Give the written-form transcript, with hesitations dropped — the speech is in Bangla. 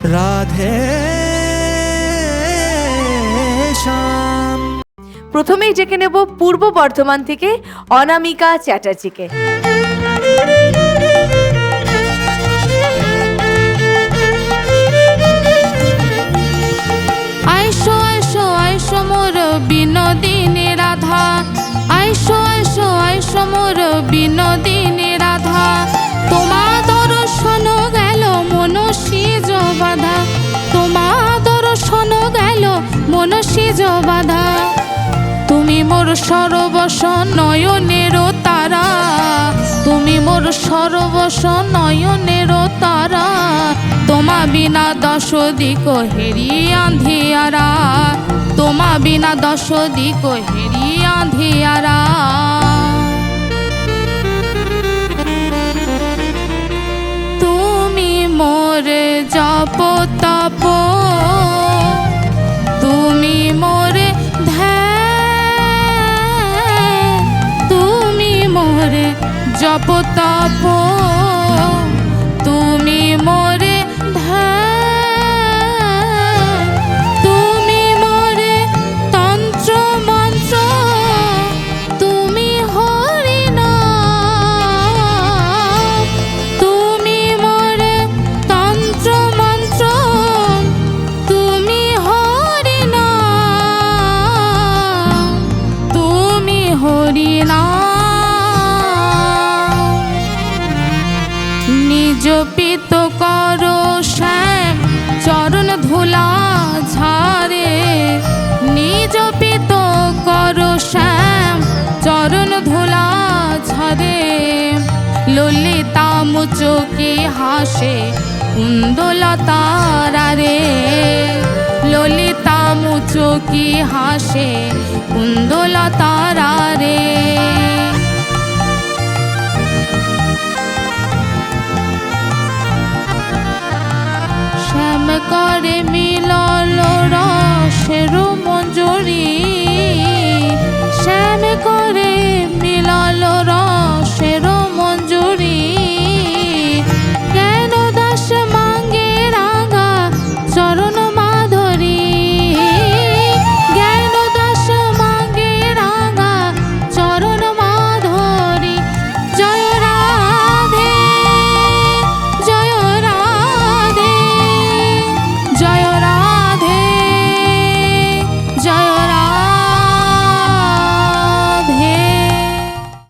রাধে শ্যাম। প্রথমেই ডেকে নেব পূর্ব বর্ধমান থেকে অনামিকা চ্যাটার্জিকে। আইসো আইসো আইসো মোর বিনোদিনী রাধা, আইসো আইসো আইসো মোর বিনোদিনী রাধা। তোমার দর্শন গেল মনসিজ বাধা, তোমার দর্শন গেল মনসিজ বাধা। তুমি মোর সর্বস্ব নয়নের তারা, তুমি মোর সর্বস্ব নয়নের তারা। তোমা বিনা দশ দিক হেরি আঁধিয়ারা, তোমা বিনা দশ দিক হেরি আঁধিয়ারা। তুমি মোর জপ তপ, তুমি মোর ধ্যান, তুমি মোর জপ তপ, তুমি মোরে ধ্যান, তুমি মোরে তন্ত্র মন্ত্র, তুমি হরি নাম। তুমি মোরে তন্ত্র মন্ত্র, তুমি হরি নাম, তুমি হরি নাম। নিজ পিত করো শ্যাম চরণ ধুলা ঝারে, নিজ পিত করো শ্যাম চরণ ধুলা ঝারে। ললিতা মুচকি হাসে কুন্দলতারা, ললিতা মুচকি হাসে কুন্দলতারা রে। শ্যাম করে মিলল রসের